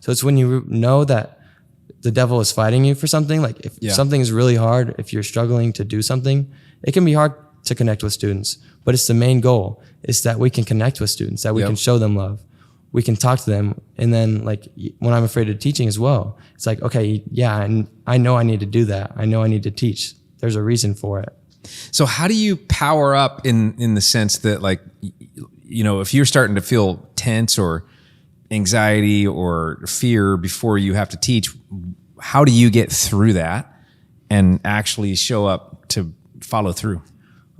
So it's when you know that the devil is fighting you for something, like if something is really hard, if you're struggling to do something, it can be hard to connect with students, but it's the main goal is that we can connect with students, that we can show them love. We can talk to them. And then like when I'm afraid of teaching as well, it's like, okay, yeah, and I know I need to do that. I know I need to teach. There's a reason for it. So how do you power up in the sense that like, if you're starting to feel tense or anxiety or fear before you have to teach, how do you get through that and actually show up to follow through?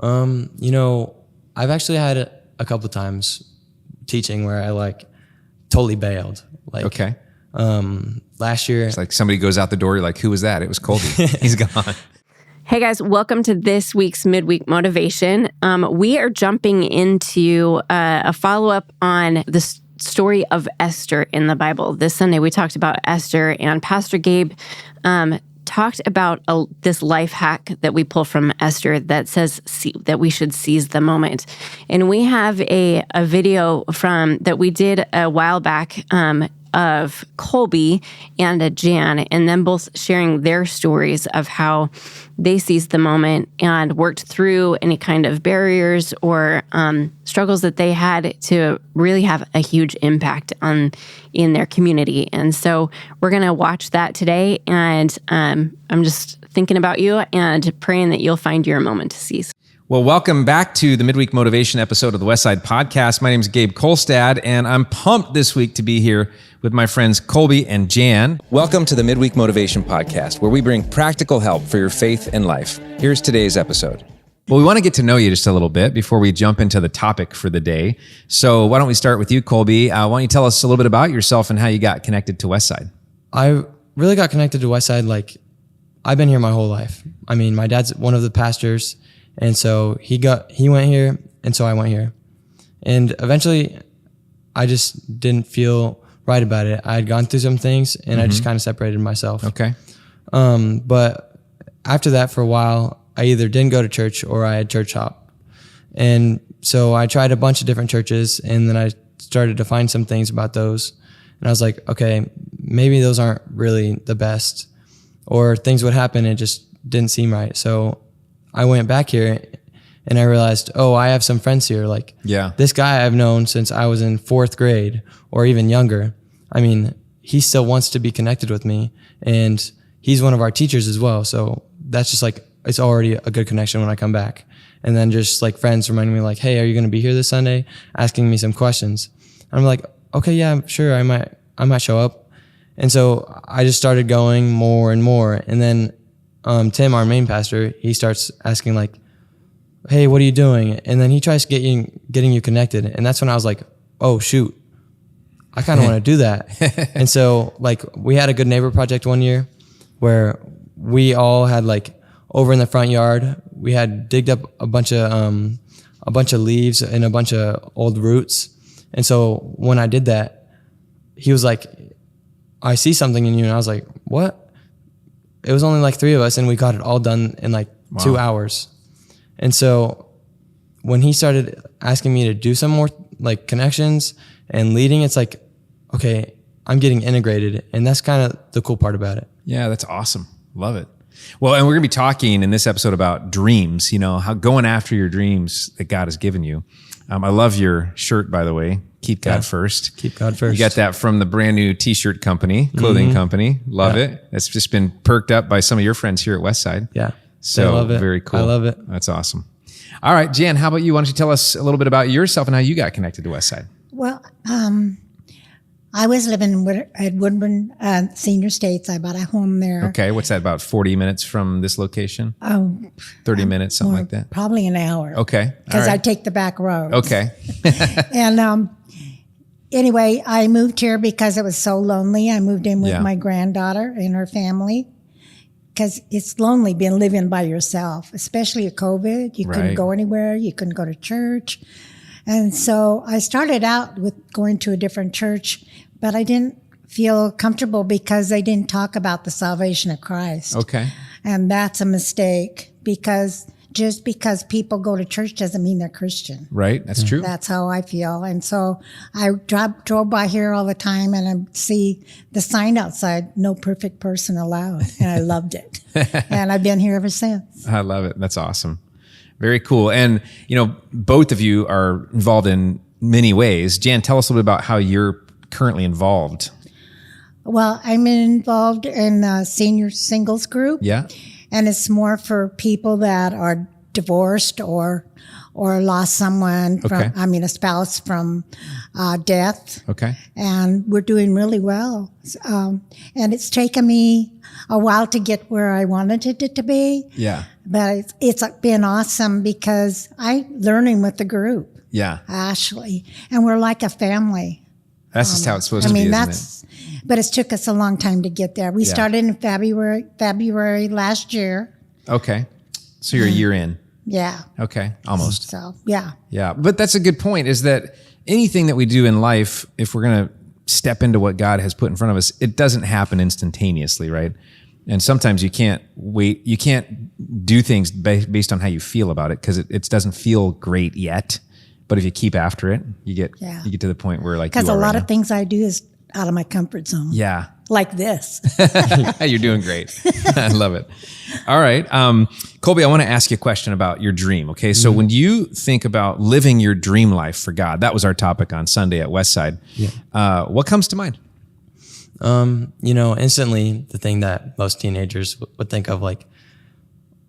I've actually had a couple times teaching where I like totally bailed. Like, okay. Last year, it's like somebody goes out the door. You're like, who was that? It was Colby. He's gone. Hey guys, welcome to this week's Midweek Motivation. We are jumping into a follow-up on the story of Esther in the Bible. This Sunday we talked about Esther, and Pastor Gabe talked about this life hack that we pull from Esther that says that we should seize the moment. And we have a video that we did a while back of Colby and Jan, and them both sharing their stories of how they seized the moment and worked through any kind of barriers or struggles that they had to really have a huge impact in their community. And so we're going to watch that today, and I'm just thinking about you and praying that you'll find your moment to seize. Well, welcome back to the Midweek Motivation episode of the Westside podcast. My name is Gabe Kolstad, and I'm pumped this week to be here with my friends Colby and Jan. Welcome to the Midweek Motivation podcast, where we bring practical help for your faith and life. Here's today's episode. Well, we want to get to know you just a little bit before we jump into the topic for the day. So why don't we start with you, Colby? Why don't you tell us a little bit about yourself and how you got connected to Westside? I really got connected to Westside. Like, I've been here my whole life. I mean, my dad's one of the pastors, and so he went here, and so I went here. And eventually, I just didn't feel right about it. I had gone through some things, and I just kind of separated myself. Okay. But after that, for a while, I either didn't go to church or I had church hop. And so I tried a bunch of different churches, and then I started to find some things about those. And I was like, okay, maybe those aren't really the best, or things would happen, it just didn't seem right. So I went back here and I realized, I have some friends here. Like, this guy I've known since I was in 4th grade or even younger. I mean, he still wants to be connected with me, and he's one of our teachers as well. So that's just like, it's already a good connection when I come back. And then just like friends reminding me like, hey, are you going to be here this Sunday? Asking me some questions. And I'm like, okay, yeah, sure. I might show up. And so I just started going more and more. And then Tim, our main pastor, he starts asking like, hey, what are you doing? And then he tries getting you connected. And that's when I was like, oh, shoot, I kind of want to do that. And so like we had a Good Neighbor project one year where we all had like over in the front yard, we had digged up a bunch of leaves and a bunch of old roots. And so when I did that, he was like, I see something in you. And I was like, what? It was only like 3 of us, and we got it all done in like 2 hours. And so when he started asking me to do some more like connections and leading, it's like, okay, I'm getting integrated. And that's kind of the cool part about it. Yeah, that's awesome. Love it. Well, and we're going to be talking in this episode about dreams, how going after your dreams that God has given you. I love your shirt, by the way. Keep God first. Keep God first. You got that from the brand new t-shirt company, clothing company. Love it. That's just been perked up by some of your friends here at Westside. Yeah. So I love it. Very cool. I love it. That's awesome. All right, Jan, how about you? Why don't you tell us a little bit about yourself and how you got connected to Westside? Well, I was living at Woodburn Senior States. I bought a home there. Okay, what's that, about 40 minutes from this location? 30 minutes, something like that? Probably an hour. Okay. Because I take the back roads. Okay. And anyway, I moved here because it was so lonely. I moved in with my granddaughter and her family. Because it's lonely being living by yourself, especially at COVID. You couldn't go anywhere. You couldn't go to church. And so I started out with going to a different church, but I didn't feel comfortable because they didn't talk about the salvation of Christ. Okay. And that's a mistake, because just because people go to church doesn't mean they're Christian. Right. That's true. That's how I feel. And so I drove by here all the time and I see the sign outside, no perfect person allowed. And I loved it. And I've been here ever since. I love it. That's awesome. Very cool. And, both of you are involved in many ways. Jan, tell us a little bit about how you're currently involved. Well, I'm involved in a senior singles group. Yeah. And it's more for people that are divorced or lost someone from, a spouse from death. Okay. And we're doing really well. And it's taken me a while to get where I wanted it to be. Yeah. But it's been awesome because I'm learning with the group. Yeah. Ashley. And we're like a family. That's just how it's supposed to be, isn't it? But it's took us a long time to get there. We started in February last year. Okay. So you're a year in. Yeah. Okay. Almost. So, yeah. Yeah. But that's a good point, is that anything that we do in life, if we're going to step into what God has put in front of us, it doesn't happen instantaneously, right? And sometimes you can't wait. You can't do things based on how you feel about it, because it doesn't feel great yet. But if you keep after it, you get to the point where, like, because a lot of things I do is out of my comfort zone. Yeah. Like this. You're doing great. I love it. All right. Colby, I want to ask you a question about your dream. Okay. So when you think about living your dream life for God, that was our topic on Sunday at Westside. Yeah. What comes to mind? Instantly the thing that most teenagers would think of, like,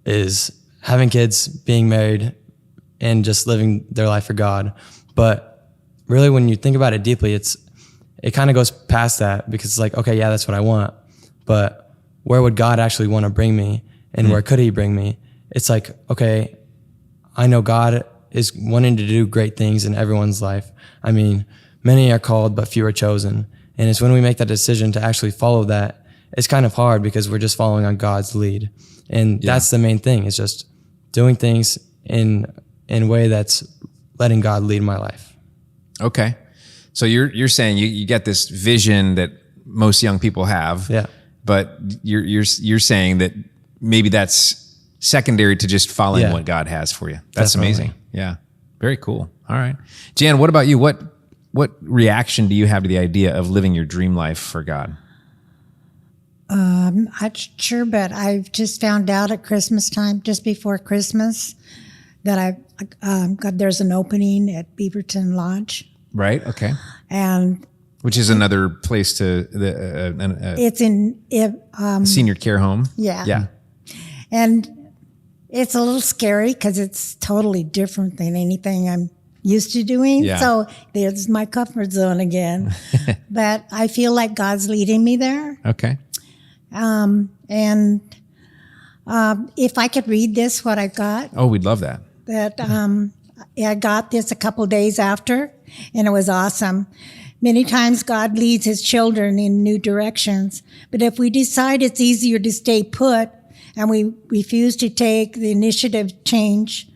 is having kids, being married, and just living their life for God. But really, when you think about it deeply, it kind of goes past that, because it's like, okay, yeah, that's what I want, but where would God actually want to bring me, and where could he bring me? It's like, okay, I know God is wanting to do great things in everyone's life. I mean, many are called, but few are chosen. And it's when we make that decision to actually follow that, it's kind of hard, because we're just following on God's lead. And that's the main thing, is just doing things in a way that's letting God lead my life. Okay. So you're saying you get this vision that most young people have. Yeah. But you're saying that maybe that's secondary to just following what God has for you. That's Definitely. amazing. Yeah. Very cool. All right. Jan, what about you? What reaction do you have to the idea of living your dream life for God? I'm not sure, but I've just found out at Christmas time, just before Christmas, that there's an opening at Beaverton Lodge. Right. Okay. And which is another place to it's in senior care home. Yeah. Yeah. And it's a little scary because it's totally different than anything I'm used to doing. Yeah. So there's my comfort zone again. But I feel like God's leading me there. Okay. And if I could read this, what I got. Oh, we'd love that. I got this a couple days after, and it was awesome. Many times God leads his children in new directions, but if we decide it's easier to stay put and we refuse to take the initiative to change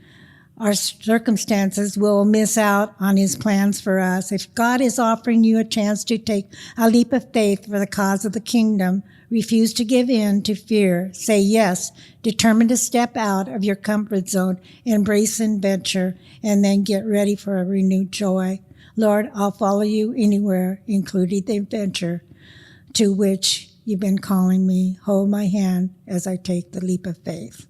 our circumstances, we'll miss out on his plans for us. If God is offering you a chance to take a leap of faith for the cause of the kingdom, refuse to give in to fear. Say yes, determined to step out of your comfort zone, embrace adventure, and then get ready for a renewed joy. Lord, I'll follow you anywhere, including the adventure to which you've been calling me. Hold my hand as I take the leap of faith.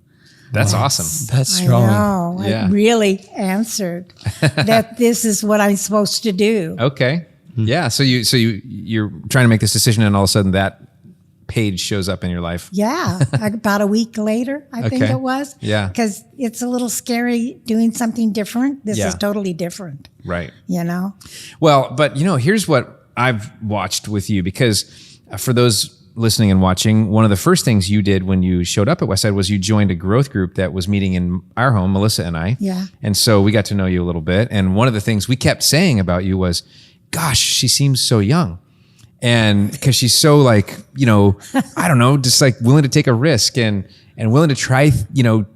That's awesome. That's strong. I know. Yeah. I really answered that this is what I'm supposed to do. Okay. Yeah. So you're trying to make this decision, and all of a sudden that page shows up in your life. Yeah. About a week later, I think it was. Yeah. Because it's a little scary doing something different. This is totally different. Right. You know? Well, but here's what I've watched with you, because for those listening and watching, one of the first things you did when you showed up at Westside was you joined a growth group that was meeting in our home, Melissa and I. Yeah. And so we got to know you a little bit. And one of the things we kept saying about you was, gosh, she seems so young. And because she's so like, I don't know, just like willing to take a risk and willing to try,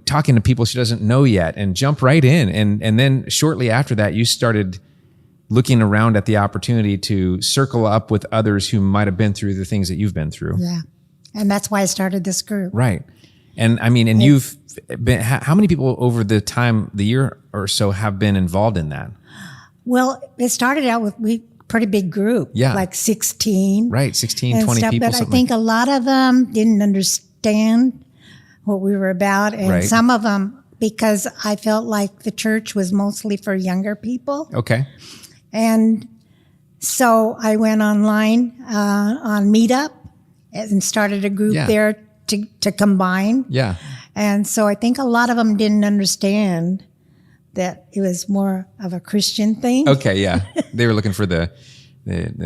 talking to people she doesn't know yet and jump right in. And then shortly after that, you started looking around at the opportunity to circle up with others who might have been through the things that you've been through. Yeah. And that's why I started this group. Right. And I mean, and you've been, how many people over the year or so have been involved in that? Well, it started out with pretty big group, like 16. Right, 16, 20 people. But I think a lot of them didn't understand what we were about. And some of them, because I felt like the church was mostly for younger people. Okay. And so I went online on Meetup and started a group there to combine. Yeah. And so I think a lot of them didn't understand that it was more of a Christian thing. Okay, yeah. They were looking for the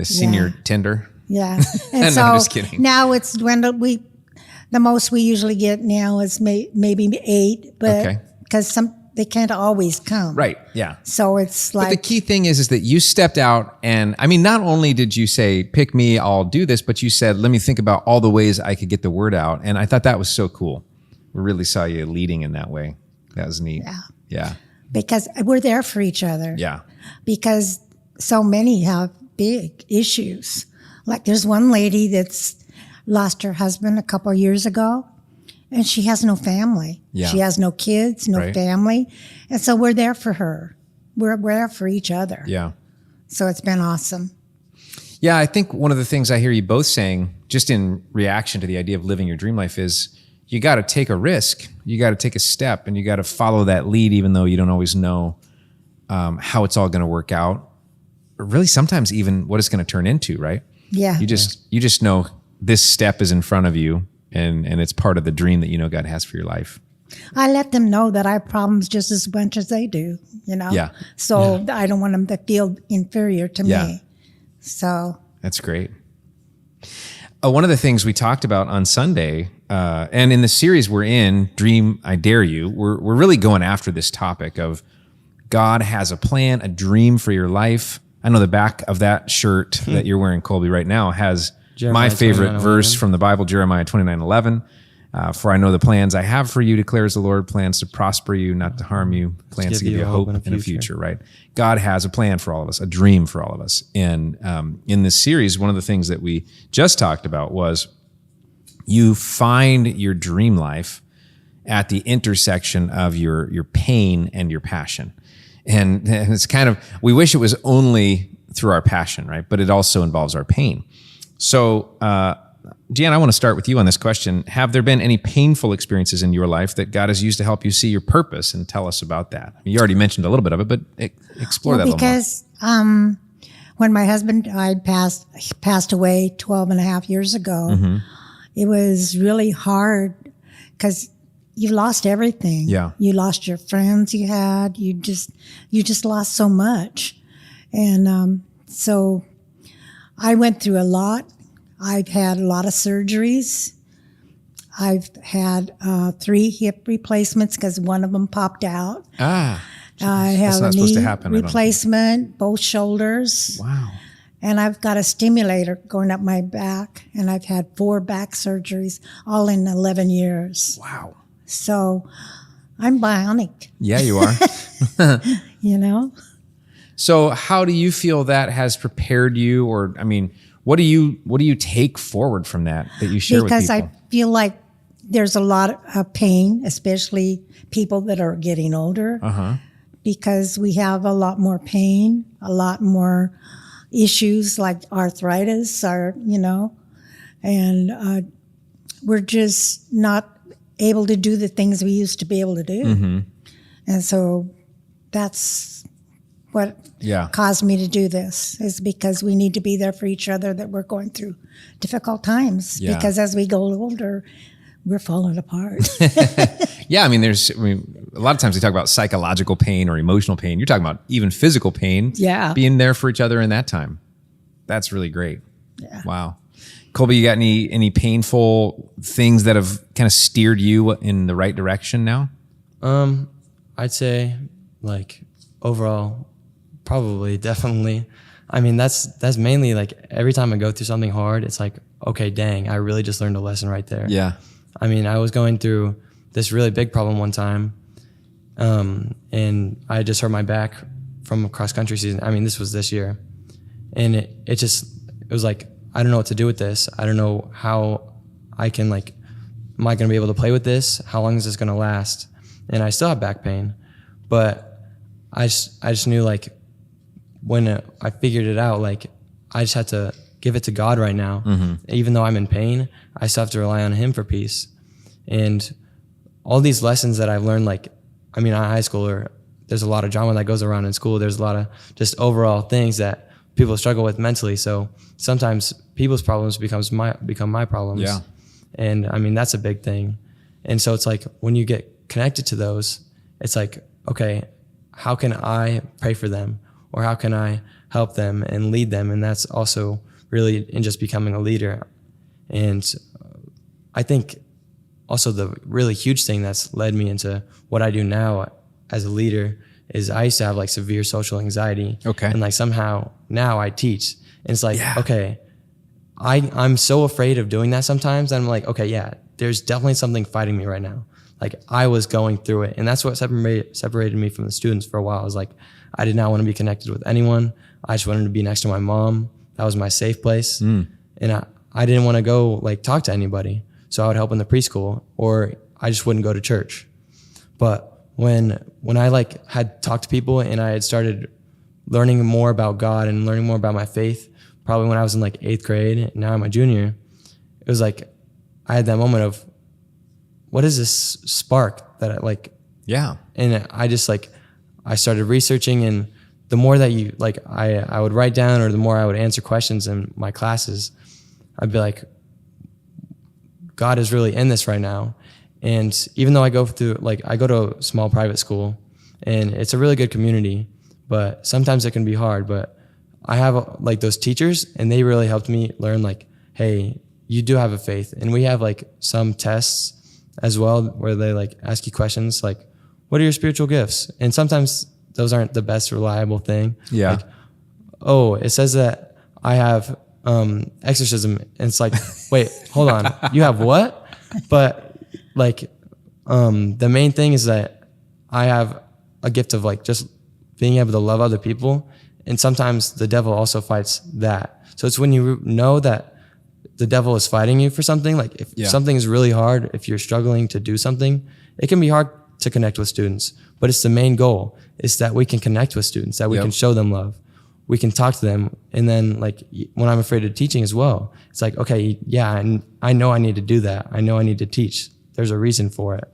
senior tender. Yeah. And no, so I'm just kidding. Now it's dwindled. The most we usually get now is maybe 8, but because they can't always come. Right, yeah. So it's like. But the key thing is that you stepped out and, I mean, not only did you say, pick me, I'll do this, but you said, let me think about all the ways I could get the word out. And I thought that was so cool. We really saw you leading in that way. That was neat. Yeah. Yeah. Because we're there for each other. Yeah. Because so many have big issues. Like there's one lady that's lost her husband a couple of years ago, and she has no family. Yeah. She has no kids, no family. And so we're there for her. We're there for each other. Yeah. So it's been awesome. Yeah, I think one of the things I hear you both saying, just in reaction to the idea of living your dream life, is you got to take a risk. You got to take a step, and you got to follow that lead, even though you don't always know how it's all going to work out. Or really, sometimes even what it's going to turn into, right? Yeah. You just know this step is in front of you, and it's part of the dream that you know God has for your life. I let them know that I have problems just as much as they do, you know? Yeah. So I don't want them to feel inferior to me. So. That's great. One of the things we talked about on Sunday, and in the series we're in, Dream, I Dare You, we're really going after this topic of God has a plan, a dream for your life. I know the back of that shirt that you're wearing, Colby, right now has Jeremiah my favorite 29:11. verse from the Bible, Jeremiah 29:11. For I know the plans I have for you, declares the Lord, plans to prosper you, not to harm you, plans to give you a hope and a future, right? God has a plan for all of us, a dream for all of us. And in this series, one of the things that we just talked about was you find your dream life at the intersection of your pain and your passion. And it's kind of, we wish it was only through our passion, right? But it also involves our pain. So, Jan, I want to start with you on this question. Have there been any painful experiences in your life that God has used to help you see your purpose? And tell us about that. I mean, you already mentioned a little bit of it, but explore that a little more. Because when my husband died, passed away 12 and a half years ago, it was really hard because you lost everything. Yeah. You lost your friends you had. You just lost so much. And so I went through a lot. I've had a lot of surgeries. I've had 3 hip replacements because one of them popped out. I have a supposed to knee happen, replacement, both shoulders. Wow. And I've got a stimulator going up my back. And I've had 4 back surgeries, all in 11 years. Wow. So I'm bionic. Yeah, you are. You know? So how do you feel that has prepared you? Or, I mean, what do you take forward from that you share with people? Because I feel like there's a lot of pain, especially people that are getting older, because we have a lot more pain, a lot more issues like arthritis, and we're just not able to do the things we used to be able to do. And so that's what caused me to do this, is because we need to be there for each other, that we're going through difficult times. Yeah. Because as we go older, we're falling apart. Yeah, I mean, a lot of times we talk about psychological pain or emotional pain. You're talking about even physical pain. Yeah. Being there for each other in that time. That's really great. Yeah. Wow. Colby, you got any painful things that have kind of steered you in the right direction now? I'd say like overall, probably, definitely. I mean, that's mainly like every time I go through something hard, it's like, okay, dang, I really just learned a lesson right there. Yeah. I mean, I was going through this really big problem one time, and I just hurt my back from a cross country season. I mean, this was this year, and it was like, I don't know what to do with this. I don't know how I can like am I going to be able to play with this? How long is this going to last? And I still have back pain, but I just knew like when I figured it out, like I just had to give it to God right now. Even though I'm in pain, I still have to rely on him for peace. And all these lessons that I've learned, like, I mean, high school, there's a lot of drama that goes around in school. There's a lot of just overall things that people struggle with mentally. So sometimes people's problems become my problems. Yeah. And I mean, that's a big thing. And so it's like, when you get connected to those, it's like, okay, how can I pray for them? Or how can I help them and lead them? And that's also really in just becoming a leader. And I think also the really huge thing that's led me into what I do now as a leader is I used to have like severe social anxiety. Okay. And like somehow now I teach. And it's like, okay, I'm so afraid of doing that sometimes. And I'm like, okay, yeah, there's definitely something fighting me right now. Like I was going through it. And that's what separated me from the students for a while. I was like, I did not want to be connected with anyone. I just wanted to be next to my mom. That was my safe place. And I didn't want to go like talk to anybody. So I would help in the preschool, or I just wouldn't go to church. But when I like had talked to people and I had started learning more about God and learning more about my faith, probably when I was in like 8th grade, and now I'm a junior, it was like I had that moment of, what is this spark that I like? Yeah. And I just like, I started researching, and the more that you like, I would write down, or the more I would answer questions in my classes, I'd be like, God is really in this right now. And even though I go to a small private school, and it's a really good community, but sometimes it can be hard. But I have like those teachers, and they really helped me learn like, hey, you do have a faith. And we have like some tests as well where they like ask you questions like, what are your spiritual gifts? And sometimes those aren't the best reliable thing. Yeah. Like, oh, it says that I have exorcism. And it's like, wait, hold on. You have what? But like, the main thing is that I have a gift of like just being able to love other people. And sometimes the devil also fights that. So it's when you know that the devil is fighting you for something, like if something is really hard, if you're struggling to do something, it can be hard to connect with students, but it's the main goal is that we can connect with students, that we can show them love. We can talk to them. And then like when I'm afraid of teaching as well, it's like, okay, yeah, and I know I need to do that. I know I need to teach. There's a reason for it.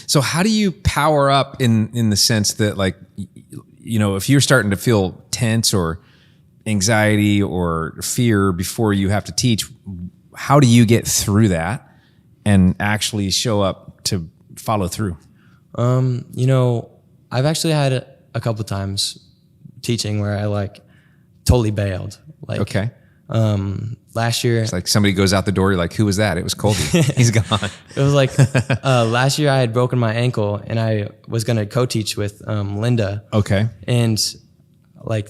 So how do you power up in the sense that like, you know, if you're starting to feel tense or anxiety or fear before you have to teach, how do you get through that and actually show up to follow through? You know, I've actually had a couple times teaching where I like totally bailed. Like, okay. Last year, It's like somebody goes out the door, you're like, who was that? It was Colby. He's gone. it was like, last year I had broken my ankle and I was going to co-teach with, Linda. Okay. And like,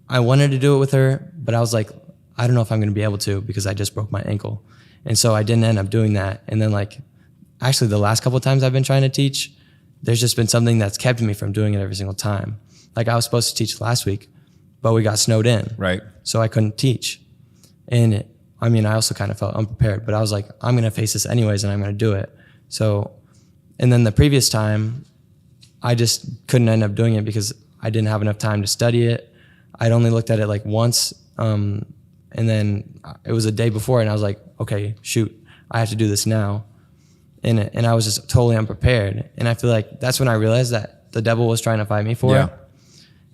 I wanted to do it with her, but I was like, I don't know if I'm going to be able to because I just broke my ankle. And so I didn't end up doing that. And then like, actually the last couple of times I've been trying to teach, there's just been something that's kept me from doing it every single time. Like I was supposed to teach last week, but we got snowed in. Right. So I couldn't teach. And I mean, I also kind of felt unprepared, but I was like, I'm going to face this anyways and I'm going to do it. So, and then the previous time I just couldn't end up doing it because I didn't have enough time to study it. I'd only looked at it like once. And then it was a day before and I was like, okay, shoot, I have to do this now. And I was just totally unprepared. And I feel like that's when I realized that the devil was trying to fight me for it.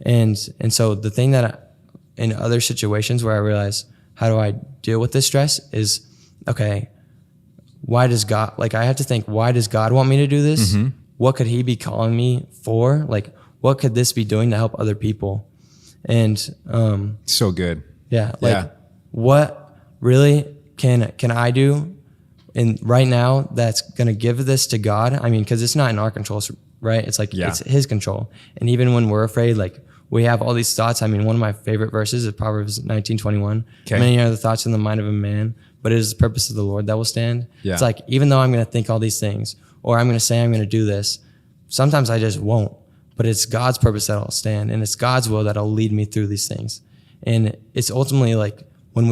And so the thing that in other situations where I realized, how do I deal with this stress is, okay, why does God, like I have to think, why does God want me to do this? Mm-hmm. What could he be calling me for? Like, what could this be doing to help other people? And so good. Yeah. Like what really can I do in right now that's going to give this to God? I mean, cause it's not in our control, right? It's like, it's his control. And even when we're afraid, like we have all these thoughts. I mean, one of my favorite verses is Proverbs 19:21. Okay. Many are the thoughts in the mind of a man, but it is the purpose of the Lord that will stand. Yeah. It's like, even though I'm going to think all these things, or I'm going to say I'm going to do this, sometimes I just won't. But it's God's purpose that'll stand, and it's God's will that'll lead me through these things. And it's ultimately like when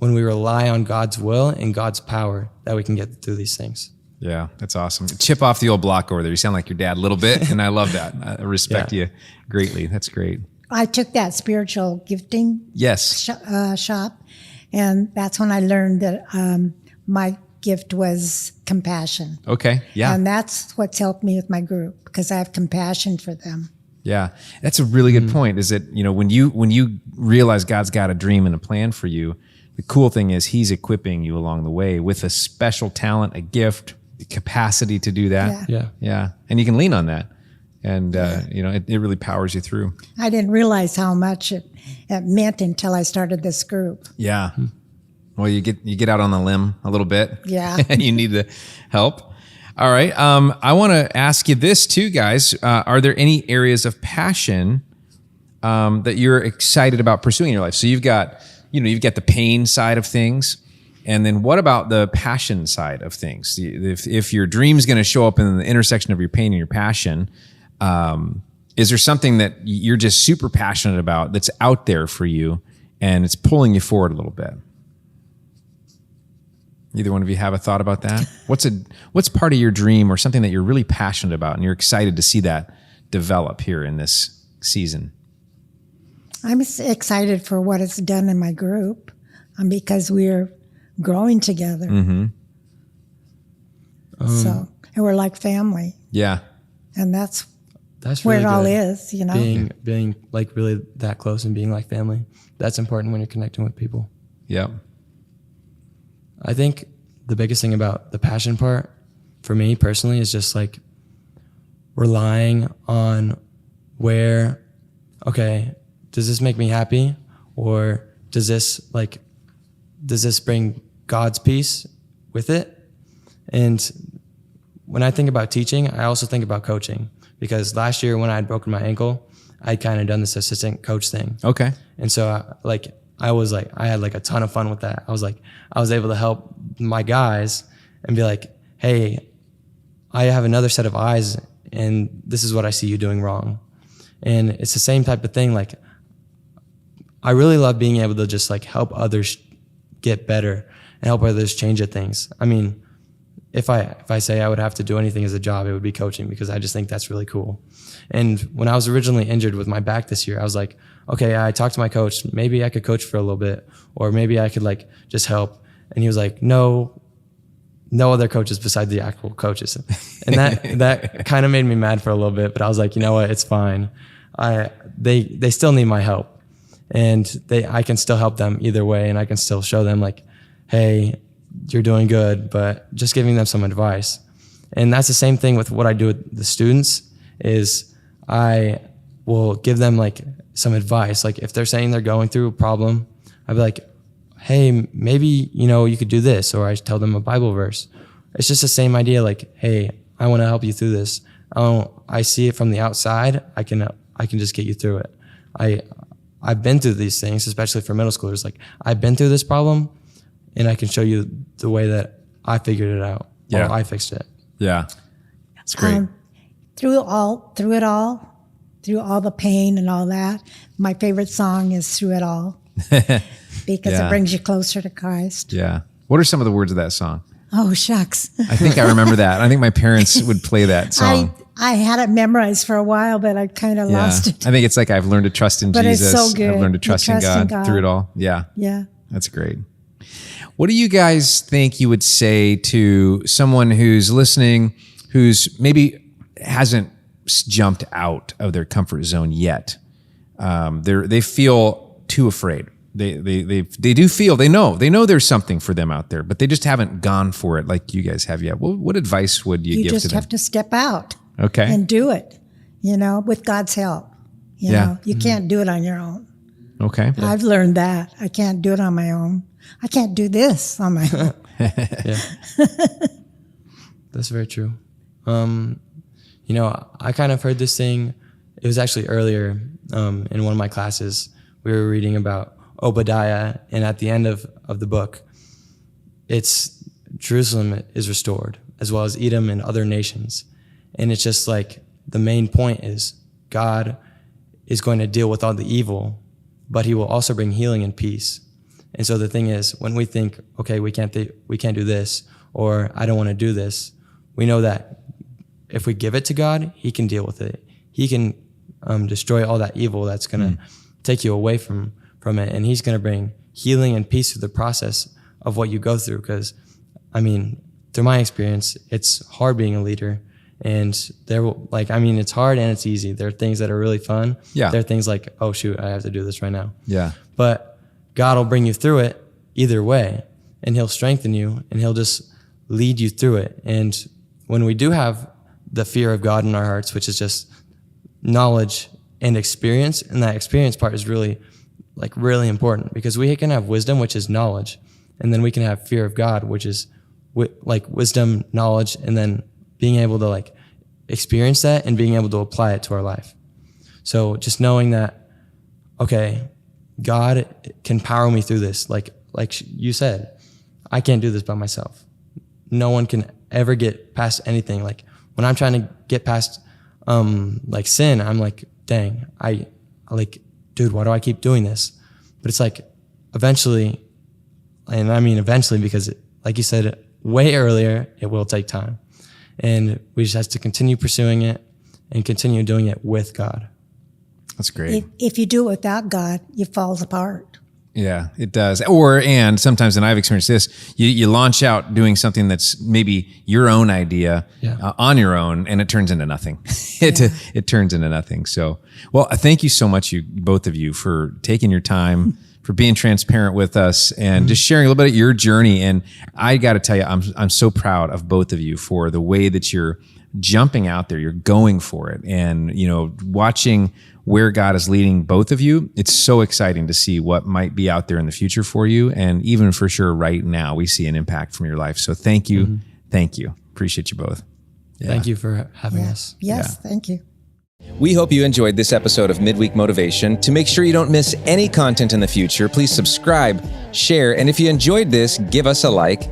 when we rely on God's will and God's power that we can get through these things. Yeah, that's awesome. Chip off the old block over there. You sound like your dad a little bit, and I love that. I respect you greatly. That's great. I took that spiritual gifting Yes. shop, and that's when I learned that my gift was compassion. Okay. Yeah. And that's what's helped me with my group, because I have compassion for them. Yeah. That's a really good point, is that, when you realize God's got a dream and a plan for you, the cool thing is he's equipping you along the way with a special talent, a gift, the capacity to do that. Yeah. And you can lean on that. And, it really powers you through. I didn't realize how much it meant until I started this group. Yeah. Well, you get out on the limb a little bit. Yeah. And you need the help. All right. I want to ask you this too, guys. Are there any areas of passion that you're excited about pursuing in your life? So you've got the pain side of things. And then what about the passion side of things? If your dream's going to show up in the intersection of your pain and your passion, is there something that you're just super passionate about that's out there for you and it's pulling you forward a little bit? Either one of you have a thought about that? What's part of your dream or something that you're really passionate about and you're excited to see that develop here in this season? I'm excited for what it's done in my group because we're growing together. Mm-hmm. And we're like family. Yeah. And that's really where it all good. is, Being like really that close and being like family. That's important when you're connecting with people. Yep. I think the biggest thing about the passion part for me personally is just like relying on does this make me happy, or does this bring God's peace with it? And when I think about teaching, I also think about coaching, because last year when I had broken my ankle, I'd kind of done this assistant coach thing. Okay. And so I had like a ton of fun with that. I was able to help my guys and be like, hey, I have another set of eyes and this is what I see you doing wrong. And it's the same type of thing. Like, I really love being able to just like help others get better and help others change at things. I mean, if I say I would have to do anything as a job, it would be coaching, because I just think that's really cool. And when I was originally injured with my back this year, I was like, okay, I talked to my coach, maybe I could coach for a little bit, or maybe I could like just help. And he was like, no other coaches besides the actual coaches. And that kind of made me mad for a little bit, but I was like, you know what, it's fine. They still need my help, and I can still help them either way. And I can still show them like, hey, you're doing good, but just giving them some advice. And that's the same thing with what I do with the students, is I will give them like some advice. Like if they're saying they're going through a problem, I'd be like, hey, maybe, you could do this. Or I tell them a Bible verse. It's just the same idea. Like, hey, I want to help you through this. I see it from the outside. I can just get you through it. I've been through these things, especially for middle schoolers. Like, I've been through this problem, and I can show you the way that I figured it out. Yeah. Or I fixed it. Yeah. It's great. Through it all, through all the pain and all that, my favorite song is Through It All, because it brings you closer to Christ. Yeah. What are some of the words of that song? Oh, shucks. I think I remember that. I think my parents would play that song. I had it memorized for a while, but I kind of lost it. I think it's like, I've learned to trust in But Jesus. it's so good. I've learned to trust in God through it all. Yeah. Yeah. That's great. What do you guys think you would say to someone who's listening, who's maybe hasn't jumped out of their comfort zone yet? They feel too afraid. They know there's something for them out there, but they just haven't gone for it like you guys have yet. What advice would you give to them? You just have to step out. Okay. And do it, with God's help. You can't do it on your own. Okay. I've learned that. I can't do it on my own. I can't do this on my own. Yeah. That's very true. I kind of heard this thing. It was actually earlier in one of my classes. We were reading about Obadiah, and at the end of the book, it's Jerusalem is restored, as well as Edom and other nations. And it's just like, the main point is God is going to deal with all the evil, but he will also bring healing and peace. And so the thing is, when we think, okay, we can't do this, or I don't want to do this, we know that if we give it to God, he can deal with it. He can destroy all that evil that's going to take you away from it. And he's going to bring healing and peace through the process of what you go through. Because, I mean, through my experience, it's hard being a leader. And it's hard and it's easy. There are things that are really fun. Yeah. There are things like, oh, shoot, I have to do this right now. Yeah. But God will bring you through it either way. And he'll strengthen you and he'll just lead you through it. And when we do have the fear of God in our hearts, which is just knowledge and experience, and that experience part is really important, because we can have wisdom, which is knowledge, and then we can have fear of God, which is wisdom, knowledge, and then being able to experience that and being able to apply it to our life. So just knowing that, okay, God can power me through this. Like you said, I can't do this by myself. No one can ever get past anything. Like when I'm trying to get past sin, I'm like, dang, dude, why do I keep doing this? But it's eventually, and I mean eventually, because like you said way earlier, it will take time. And we just have to continue pursuing it and continue doing it with God. That's great. If you do it without God, it falls apart. Yeah, it does. And sometimes, and I've experienced this, you launch out doing something that's maybe your own idea on your own, and it turns into nothing. It turns into nothing. So, well, thank you so much, both of you, for taking your time, for being transparent with us, and just sharing a little bit of your journey. And I got to tell you, I'm so proud of both of you for the way that you're jumping out there, you're going for it, and watching where God is leading both of you. It's so exciting to see what might be out there in the future for you. And even for sure right now, we see an impact from your life. So thank you. Mm-hmm. Thank you. Appreciate you both. Yeah. Thank you for having us. Yes, thank you. We hope you enjoyed this episode of Midweek Motivation. To make sure you don't miss any content in the future, please subscribe, share, and if you enjoyed this, give us a like,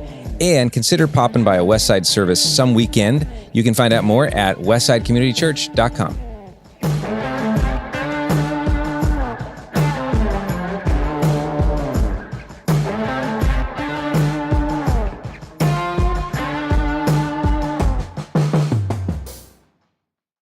and consider popping by a Westside service some weekend. You can find out more at westsidecommunitychurch.com.